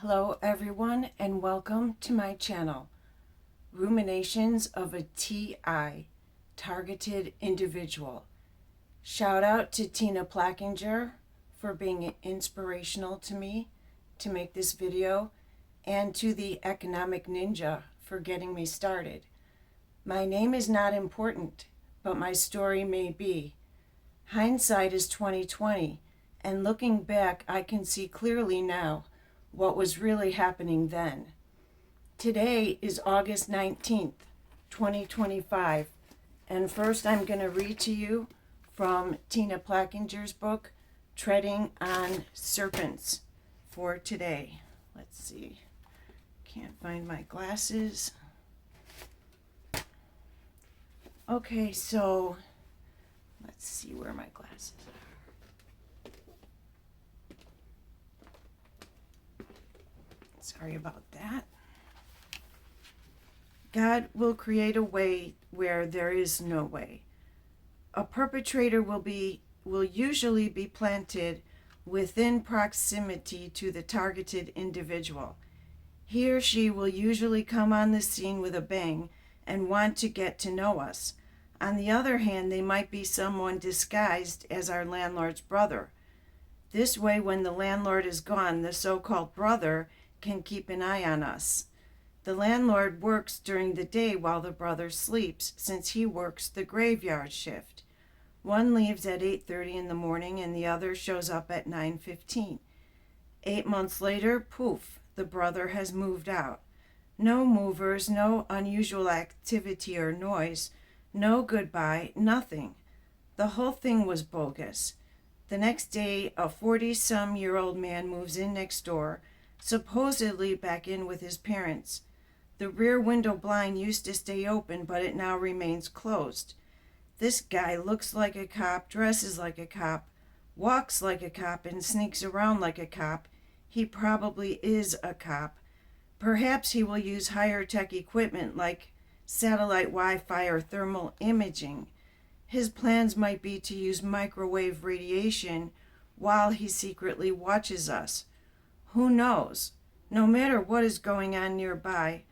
Hello everyone and welcome to my channel, Ruminations of a TI, Targeted Individual. Shout out to Tina Plackinger for being inspirational to me to make this video, and to the Economic Ninja for getting me started. My name is not important, but my story may be. Hindsight is 2020, and looking back I can see clearly now what was really happening then. Today is August 19th, 2025, and first I'm going to read to you from Tina Plackinger's book, Treading on Serpents, for today. Let's see. Can't find my glasses. Okay, so let's see where my glasses are. Sorry about that. God will create a way where there is no way. A perpetrator will usually be planted within proximity to the targeted individual. He or she will usually come on the scene with a bang and want to get to know us. On the other hand, they might be someone disguised as our landlord's brother. This way, when the landlord is gone, the so-called brother can keep an eye on us. The landlord works during the day while the brother sleeps, since he works the graveyard shift. One leaves at 8:30 in the morning and the other shows up at 9:15. 8 months later, poof, the brother has moved out. No movers, no unusual activity or noise, no goodbye, nothing. The whole thing was bogus. The next day, a 40-some-year-old man moves in next door, supposedly back in with his parents. The rear window blind used to stay open, but it now remains closed. This guy looks like a cop, dresses like a cop, walks like a cop, and sneaks around like a cop. He probably is a cop. Perhaps he will use higher tech equipment like satellite Wi-Fi or thermal imaging. His plans might be to use microwave radiation while he secretly watches us. Who knows? No matter what is going on nearby,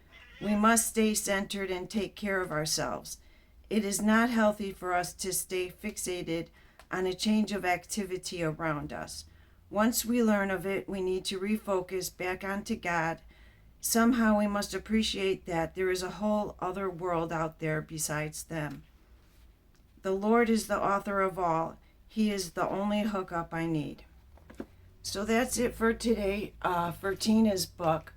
we must stay centered and take care of ourselves. It is not healthy for us to stay fixated on a change of activity around us. Once we learn of it, we need to refocus back onto God. Somehow we must appreciate that there is a whole other world out there besides them. The Lord is the author of all. He is the only hookup I need. So that's it for today, for Tina's book.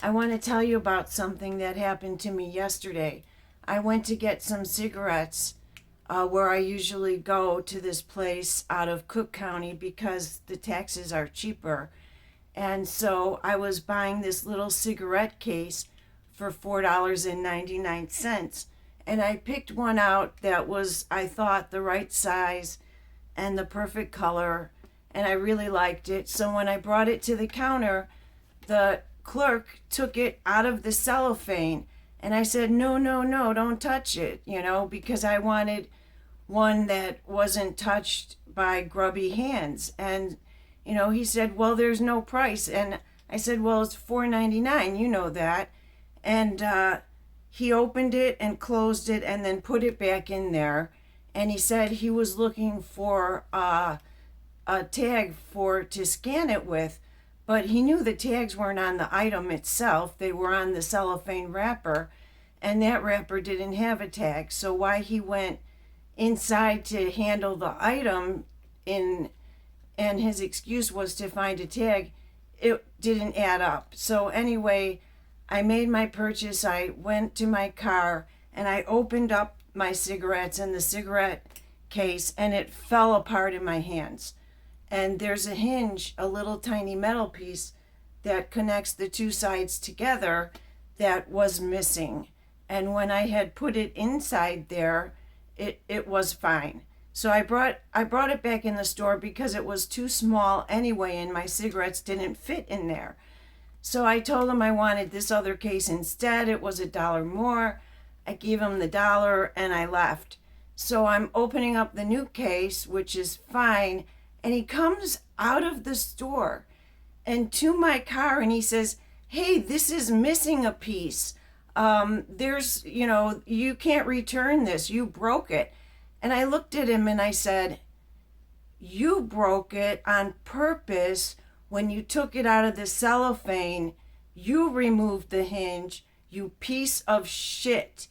I want to tell you about something that happened to me yesterday. I went to get some cigarettes where I usually go to this place out of Cook County because the taxes are cheaper. And so I was buying this little cigarette case for $4.99. And I picked one out that was, I thought, the right size and the perfect color. And I really liked it. So when I brought it to the counter, the clerk took it out of the cellophane. And I said, no, don't touch it, because I wanted one that wasn't touched by grubby hands. And, he said, well, there's no price. And I said, well, it's $4.99, you know that. And he opened it and closed it and then put it back in there. And he said he was looking for a tag to scan it with, but he knew the tags weren't on the item itself. They were on the cellophane wrapper, and that wrapper didn't have a tag. So why he went inside to handle the item and his excuse was to find a tag, it didn't add up. So anyway, I made my purchase. I went to my car and I opened up my cigarettes in the cigarette case, and it fell apart in my hands. And there's a hinge, a little tiny metal piece that connects the two sides together that was missing. And when I had put it inside there, it was fine. So I brought it back in the store because it was too small anyway and my cigarettes didn't fit in there. So I told him I wanted this other case instead. It was $1 more. I gave him the $1 and I left. So I'm opening up the new case, which is fine, and he comes out of the store and to my car, and he says, "Hey, this is missing a piece. There's, you can't return this. You broke it." And I looked at him and I said, "You broke it on purpose. When you took it out of the cellophane, you removed the hinge, you piece of shit."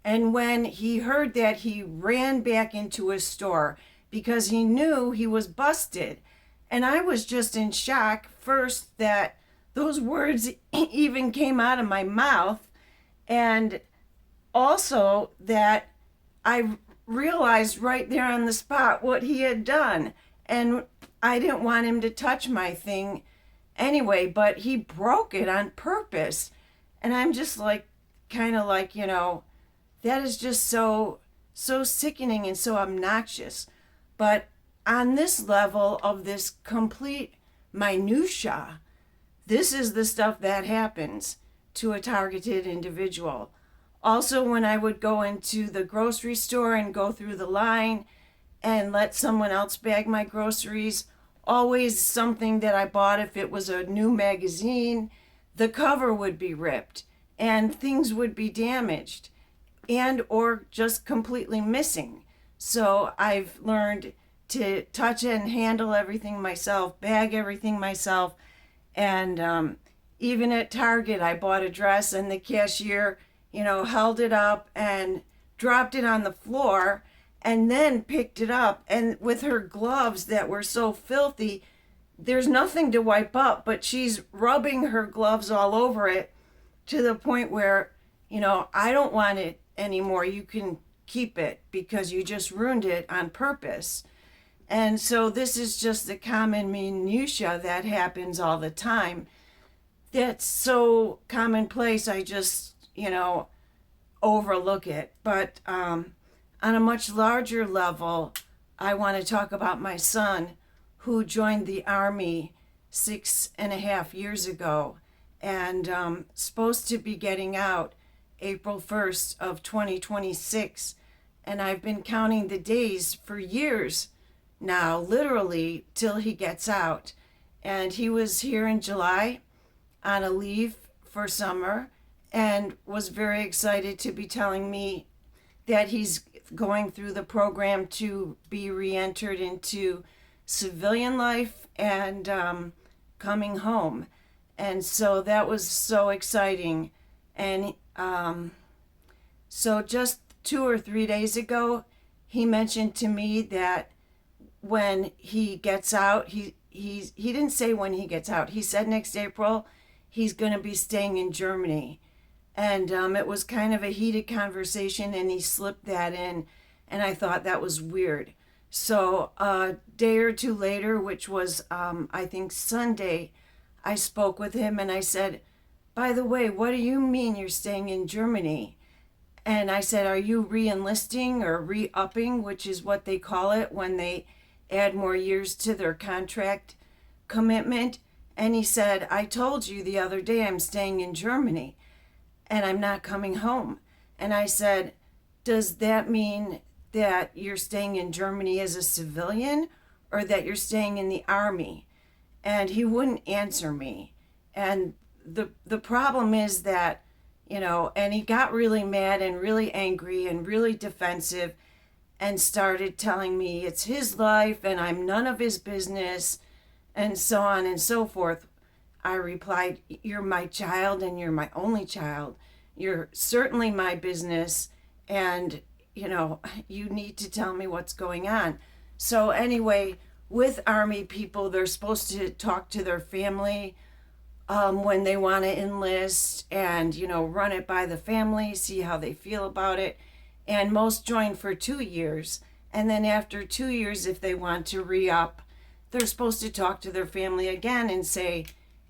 And when he heard that, he ran back into his store because he knew he was busted. And I was just in shock first that those words even came out of my mouth, and also that I realized right there on the spot what he had done. And I didn't want him to touch my thing anyway, but he broke it on purpose. And I'm just like, kind of like, that is just so sickening and so obnoxious. But on this level of this complete minutia, this is the stuff that happens to a targeted individual. Also, when I would go into the grocery store and go through the line and let someone else bag my groceries, always something that I bought, if it was a new magazine, the cover would be ripped and things would be damaged and or just completely missing. So I've learned to touch and handle everything myself, bag everything myself. And even at Target, I bought a dress and the cashier, held it up and dropped it on the floor and then picked it up. And with her gloves that were so filthy, there's nothing to wipe up, but she's rubbing her gloves all over it to the point where, I don't want it anymore. You can keep it because you just ruined it on purpose. And so this is just the common minutia that happens all the time. That's so commonplace, I just, overlook it. But on a much larger level, I want to talk about my son who joined the Army 6.5 years ago and supposed to be getting out April 1st of 2026. And I've been counting the days for years now, literally, till he gets out. And he was here in July on a leave for summer and was very excited to be telling me that he's going through the program to be re-entered into civilian life and coming home. And so that was so exciting. And so just 2 or 3 days ago, he mentioned to me that when he gets out, he didn't say when he gets out. He said next April he's going to be staying in Germany. And it was kind of a heated conversation, and he slipped that in, and I thought that was weird. So a day or two later, which was, I think, Sunday, I spoke with him, and I said, "By the way, what do you mean you're staying in Germany?" And I said, "Are you re-enlisting or re-upping," which is what they call it when they add more years to their contract commitment. And he said, "I told you the other day I'm staying in Germany and I'm not coming home." And I said, "Does that mean that you're staying in Germany as a civilian or that you're staying in the Army?" And he wouldn't answer me. And the problem is that, and he got really mad and really angry and really defensive and started telling me it's his life and I'm none of his business and so on and so forth. I replied, "You're my child and you're my only child. You're certainly my business, and, you need to tell me what's going on." So anyway, with Army people, they're supposed to talk to their family when they want to enlist and, run it by the family, see how they feel about it. And most join for 2 years. And then after 2 years, if they want to re-up, they're supposed to talk to their family again and say,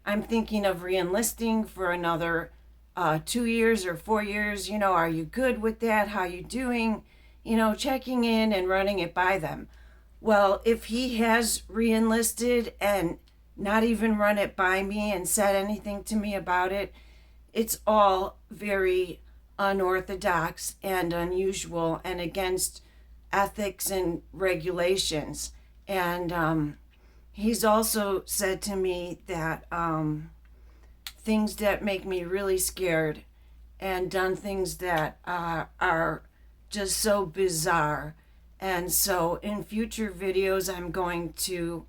"I'm thinking of re-enlisting for another 2 years or 4 years. Are you good with that? How you doing?" Checking in and running it by them. Well, if he has re-enlisted and not even run it by me and said anything to me about it, it's all very unorthodox and unusual and against ethics and regulations. And He's also said to me that things that make me really scared and done things that are just so bizarre. And so in future videos, I'm going to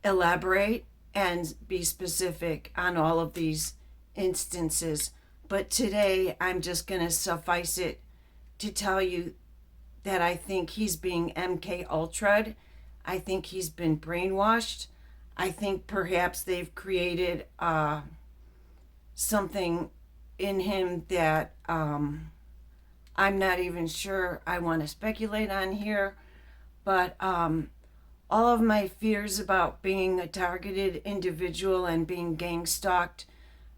elaborate and be specific on all of these instances. But today, I'm just going to suffice it to tell you that I think he's being MK Ultra'd. I think he's been brainwashed. I think perhaps they've created something in him that I'm not even sure I want to speculate on here. But all of my fears about being a targeted individual and being gang stalked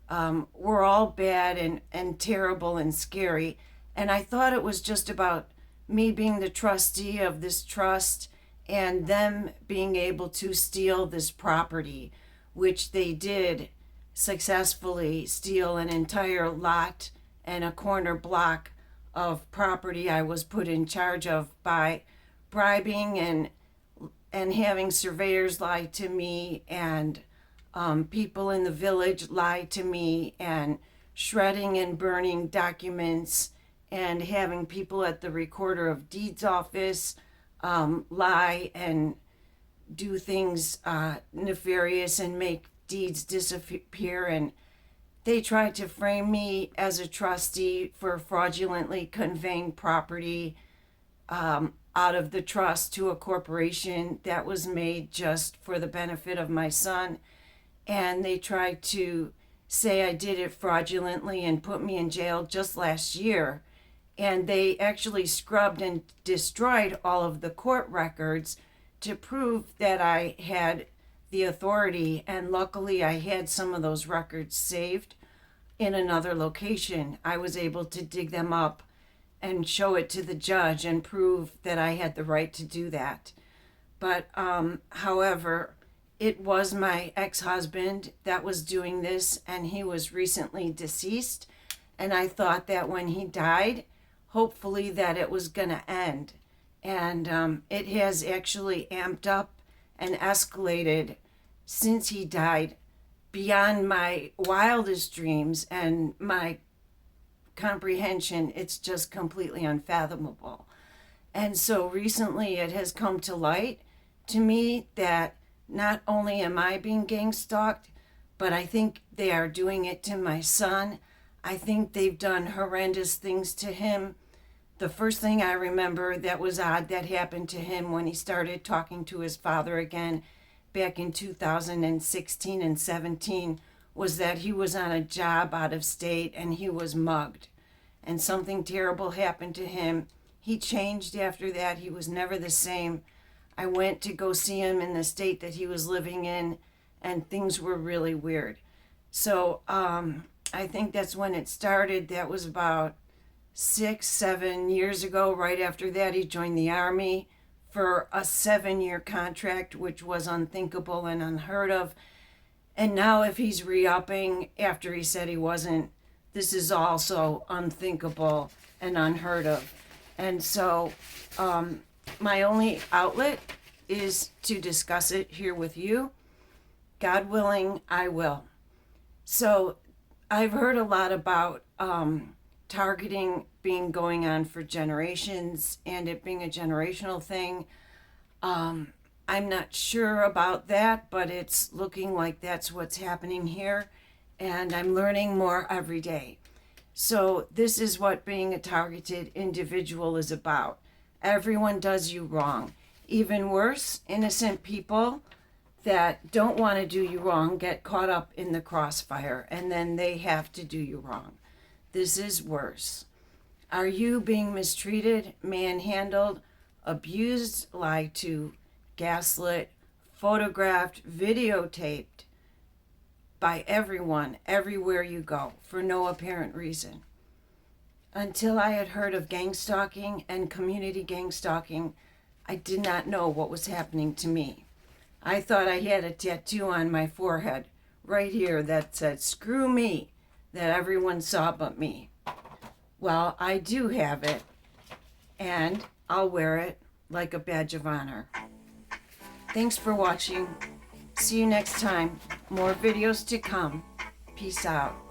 were all bad and terrible and scary. And I thought it was just about me being the trustee of this trust and them being able to steal this property, which they did successfully steal an entire lot and a corner block of property I was put in charge of by bribing and having surveyors lie to me and people in the village lie to me and shredding and burning documents and having people at the recorder of deeds office lie and do things nefarious and make deeds disappear. And they tried to frame me as a trustee for fraudulently conveying property out of the trust to a corporation that was made just for the benefit of my son. And they tried to say I did it fraudulently and put me in jail just last year. And they actually scrubbed and destroyed all of the court records to prove that I had the authority. And luckily, I had some of those records saved in another location. I was able to dig them up and show it to the judge and prove that I had the right to do that. But however, it was my ex-husband that was doing this, and he was recently deceased. And I thought that when he died, hopefully that it was going to end. And it has actually amped up and escalated since he died beyond my wildest dreams and my comprehension. It's just completely unfathomable. And so recently it has come to light to me that not only am I being gang stalked, but I think they are doing it to my son. I think they've done horrendous things to him. The first thing I remember that was odd that happened to him when he started talking to his father again back in 2016 and 17 was that he was on a job out of state and he was mugged. And something terrible happened to him. He changed after that. He was never the same. I went to go see him in the state that he was living in, and things were really weird. So I think that's when it started. That was about 6-7 years ago. Right after that, he joined the Army for a 7-year contract, which was unthinkable and unheard of. And now if he's re-upping after he said he wasn't, this is also unthinkable and unheard of. And so my only outlet is to discuss it here with you. God willing, I will. So I've heard a lot about targeting being going on for generations and it being a generational thing. I'm not sure about that, but it's looking like that's what's happening here. And I'm learning more every day. So this is what being a targeted individual is about. Everyone does you wrong. Even worse, innocent people that don't want to do you wrong get caught up in the crossfire and then they have to do you wrong. This is worse. Are you being mistreated, manhandled, abused, lied to, gaslit, photographed, videotaped by everyone, everywhere you go, for no apparent reason? Until I had heard of gang stalking and community gang stalking, I did not know what was happening to me. I thought I had a tattoo on my forehead, right here, that said, "Screw me," that everyone saw but me. Well, I do have it, and I'll wear it like a badge of honor. Thanks for watching. See you next time. More videos to come. Peace out.